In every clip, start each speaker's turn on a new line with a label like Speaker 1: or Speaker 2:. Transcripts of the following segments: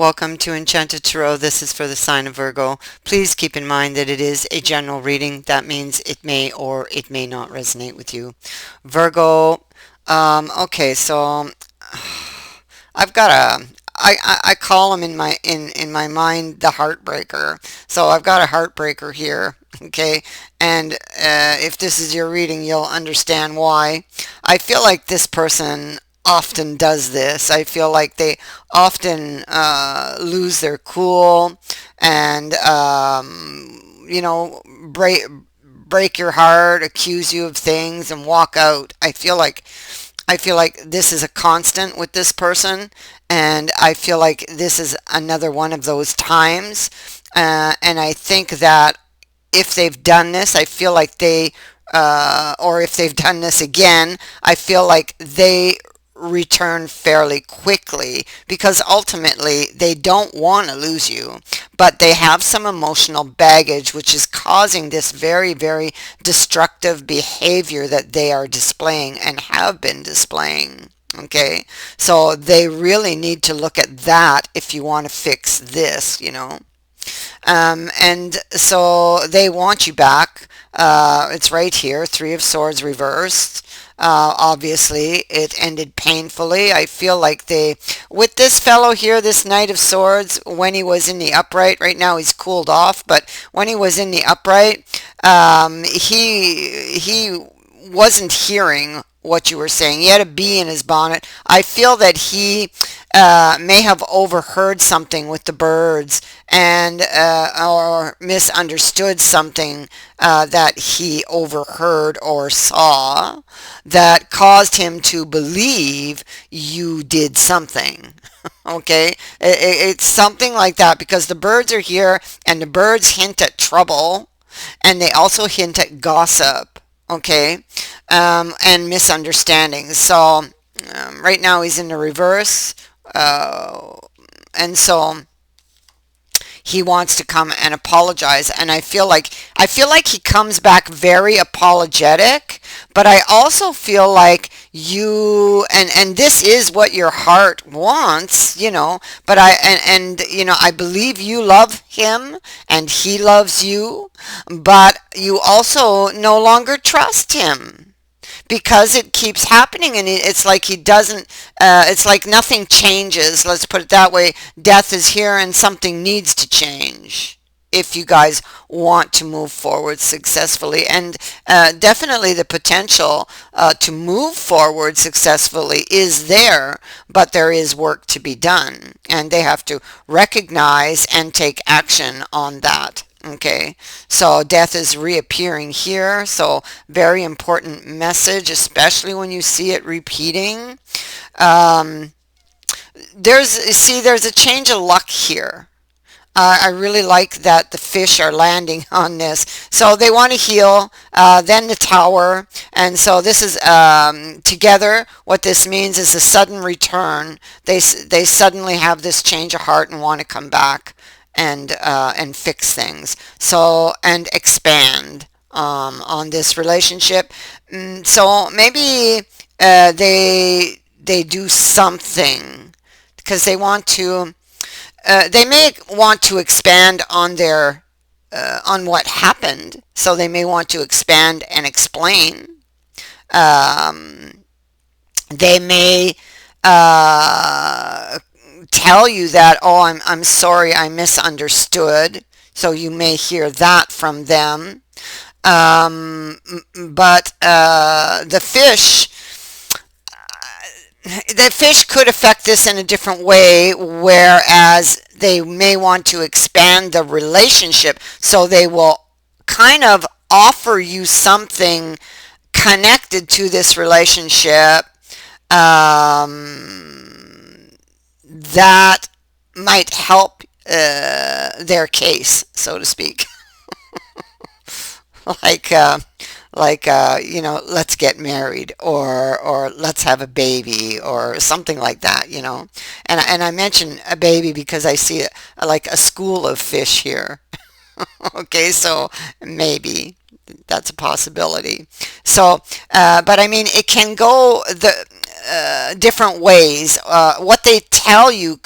Speaker 1: Welcome to Enchanted Tarot. This is for the sign of Virgo. Please keep in mind that it is a general reading. That means it may or it may not resonate with you. Virgo, okay, so I've got I call him in my mind the heartbreaker. So I've got a heartbreaker here, okay? And if this is your reading, you'll understand why. I feel like this person often does this. I feel like they often lose their cool and break your heart, accuse you of things, and walk out. I feel like this is a constant with this person, and I feel like this is another one of those times. And I think that if they've done this, I feel like or if they've done this again, I feel like they return fairly quickly because ultimately they don't want to lose you, but they have some emotional baggage which is causing this very, very destructive behavior that they are displaying and have been displaying. Okay, so they really need to look at that if you want to fix this. And so they want you back. It's right here, Three of Swords reversed. Obviously, it ended painfully. I feel like with this fellow here, this Knight of Swords, when he was in the upright, right now he's cooled off, but when he was in the upright, he wasn't hearing what you were saying. He had a bee in his bonnet. I feel that he may have overheard something with the birds and or misunderstood something that he overheard or saw that caused him to believe you did something. Okay, it's something like that because the birds are here and the birds hint at trouble and they also hint at gossip. Okay, and misunderstandings. So right now he's in the reverse, and so he wants to come and apologize, and I feel like he comes back very apologetic, but I also feel like and this is what your heart wants, but I believe you love him and he loves you, but you also no longer trust him because it keeps happening and it's like he doesn't it's like nothing changes. Let's put it that way. Death is here and something needs to change if you guys want to move forward successfully, and definitely the potential to move forward successfully is there, but there is work to be done and they have to recognize and take action on that. Okay, so death is reappearing here, so very important message, especially when you see it repeating. Um, there's a change of luck here. I really like that the fish are landing on this. So they want to heal, then the tower. And so this is together, what this means is a sudden return. They suddenly have this change of heart and want to come back and fix things. So, and expand on this relationship. So maybe they do something because they may want to expand on their on what happened. So they may want to expand and explain. They may tell you that, oh, I'm sorry, I misunderstood. So you may hear that from them. But the fish could affect this in a different way, whereas they may want to expand the relationship, so they will kind of offer you something connected to this relationship that might help their case, so to speak. like let's get married or let's have a baby or something like that. And I mention a baby because I see like a school of fish here. Okay, so maybe that's a possibility. So but I mean it can go the different ways. What they tell you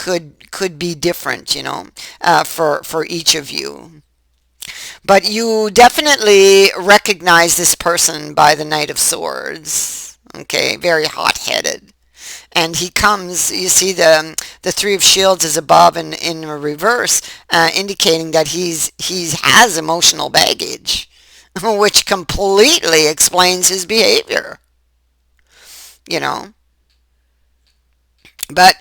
Speaker 1: could be different, for each of you. But you definitely recognize this person by the Knight of Swords. Okay, very hot-headed. And he comes, you see the Three of Shields is above and in reverse, indicating that he has emotional baggage, which completely explains his behavior, you know. But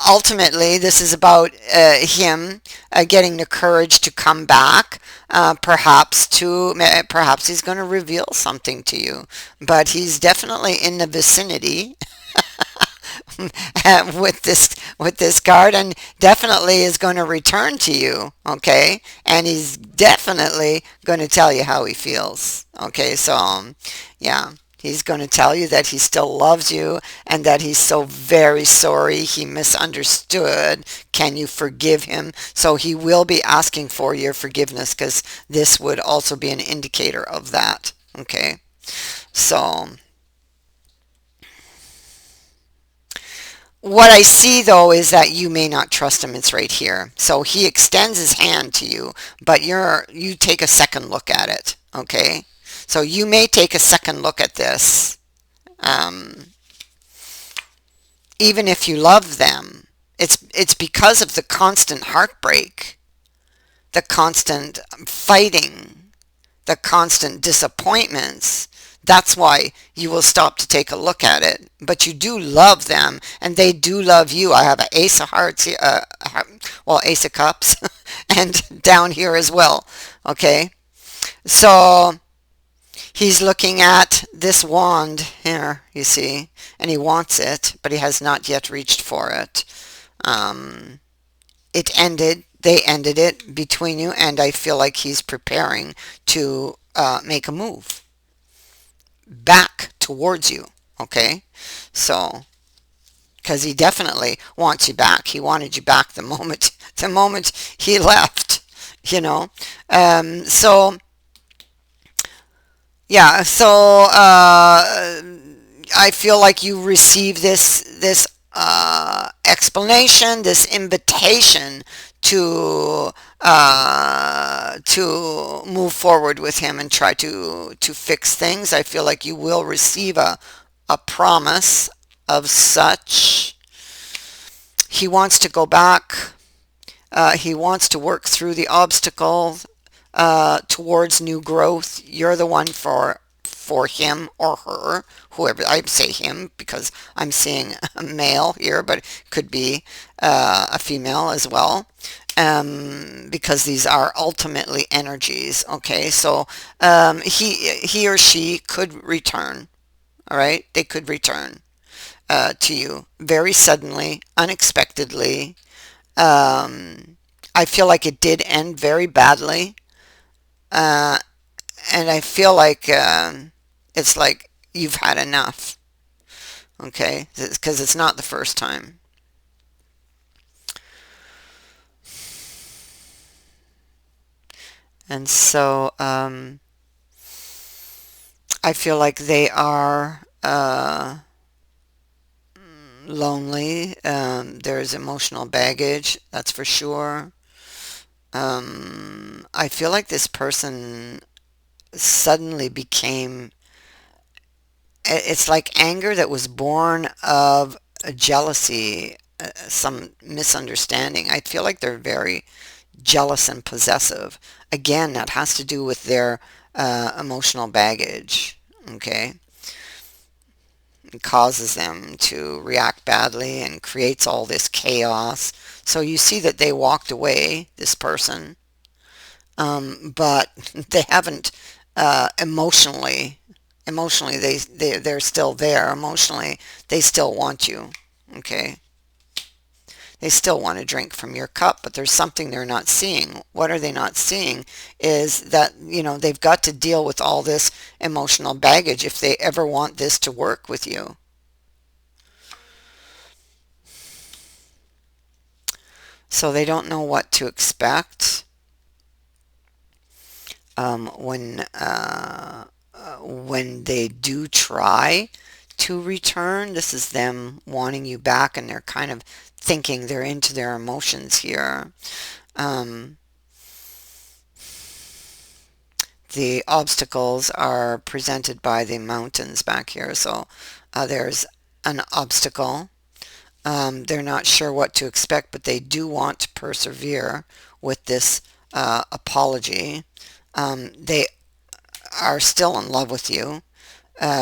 Speaker 1: ultimately, this is about him getting the courage to come back. Perhaps he's going to reveal something to you, but he's definitely in the vicinity with this card, and definitely is going to return to you. Okay, and he's definitely going to tell you how he feels. Okay, so yeah. He's going to tell you that he still loves you and that he's so very sorry he misunderstood. Can you forgive him? So he will be asking for your forgiveness, because this would also be an indicator of that. Okay. So what I see though is that you may not trust him. It's right here. So he extends his hand to you, but you take a second look at it. Okay. So you may take a second look at this. Um, Even if you love them, it's because of the constant heartbreak, the constant fighting, the constant disappointments. That's why you will stop to take a look at it. But you do love them, and they do love you. I have an Ace of Hearts here, well, Ace of Cups, and down here as well. Okay, so he's looking at this wand here, you see, and he wants it, but he has not yet reached for it. Um, they ended it between you, and I feel like he's preparing to make a move back towards you. Okay, so because he definitely wants you back. He wanted you back the moment he left. You know, so yeah, so I feel like you receive this explanation, this invitation to move forward with him and try to fix things. I feel like you will receive a promise of such. He wants to go back. He wants to work through the obstacles towards new growth. You're the one for him or her, whoever. I say him because I'm seeing a male here, but it could be a female as well, because these are ultimately energies. Okay, so he or she could return. All right, they could return to you very suddenly, unexpectedly. I feel like it did end very badly. Uh, and I feel like it's like you've had enough. Okay, because it's not the first time. And so I feel like they are lonely. There's emotional baggage, that's for sure. I feel like this person suddenly became, it's like anger that was born of a jealousy, some misunderstanding. I feel like they're very jealous and possessive. Again, that has to do with their emotional baggage. Okay, it causes them to react badly and creates all this chaos. So you see that they walked away, this person, but they haven't emotionally. Emotionally, they're still there. Emotionally, they still want you. Okay. They still want to drink from your cup, but there's something they're not seeing. What are they not seeing is that, they've got to deal with all this emotional baggage if they ever want this to work with you. So they don't know what to expect when they do try to return. This is them wanting you back, and they're kind of thinking they're into their emotions here. Um, the obstacles are presented by the mountains back here. So there's an obstacle. They're not sure what to expect, but they do want to persevere with this apology. They are still in love with you,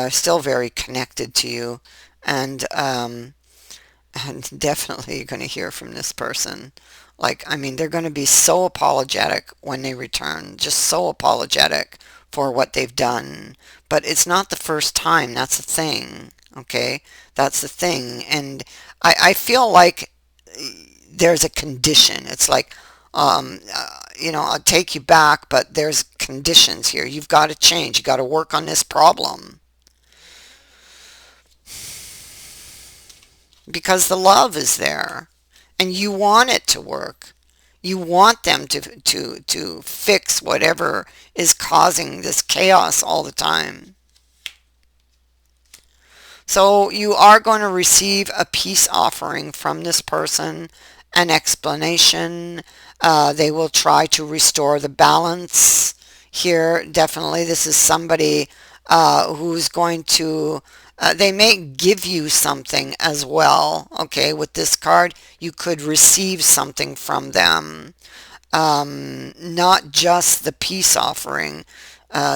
Speaker 1: still very connected to you, and and definitely you're going to hear from this person. Like, I mean, they're going to be so apologetic when they return, just so apologetic for what they've done. But it's not the first time. That's the thing. Okay? That's the thing. And I feel like there's a condition. It's like, I'll take you back, but there's conditions here. You've got to change. You got to work on this problem. Because the love is there and you want it to work. You want them to fix whatever is causing this chaos all the time. So you are going to receive a peace offering from this person, an explanation. They will try to restore the balance here. Definitely, this is somebody who's going to, they may give you something as well. Okay, with this card, you could receive something from them. Not just the peace offering.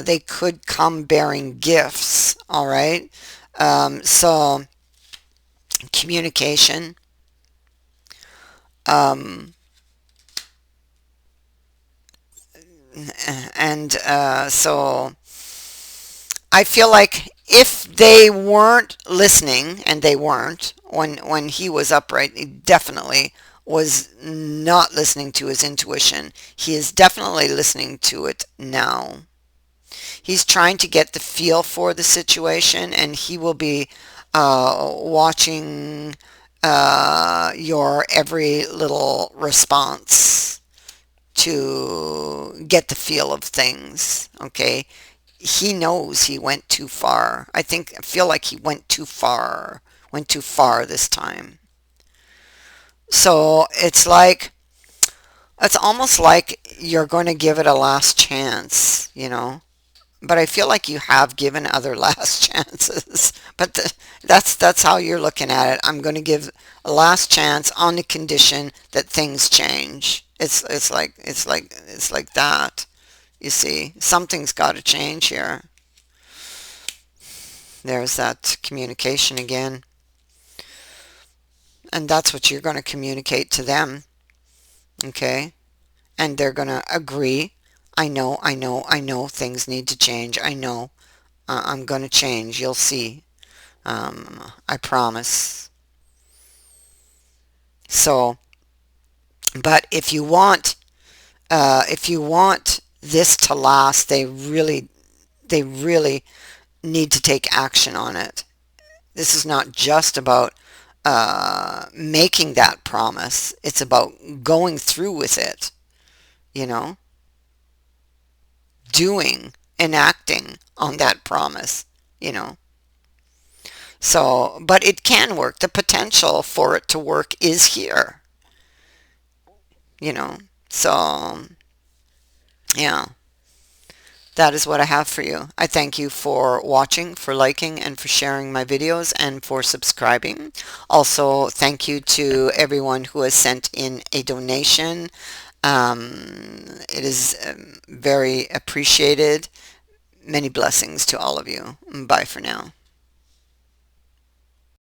Speaker 1: They could come bearing gifts. All right. So communication. Um, and so I feel like if they weren't listening, and they weren't, when he was upright, he definitely was not listening to his intuition. He is definitely listening to it now. He's trying to get the feel for the situation, and he will be watching your every little response to get the feel of things. Okay, he knows he went too far. I feel like he went too far. Went too far this time. So it's almost like you're going to give it a last chance. But I feel like you have given other last chances. But that's how you're looking at it. I'm going to give a last chance on the condition that things change. It's like that. You see, something's got to change here. There's that communication again. And that's what you're going to communicate to them. Okay? And they're going to agree. I know things need to change. I know. I'm going to change. You'll see. I promise. So, but if you want this to last, they really need to take action on it. This is not just about making that promise. It's about going through with it, you know, doing, enacting on that promise, you know. So, but it can work. The potential for it to work is here, you know. So, yeah, that is what I have for you. I thank you for watching, for liking, and for sharing my videos, and for subscribing. Also, thank you to everyone who has sent in a donation. It is very appreciated. Many blessings to all of you. Bye for now.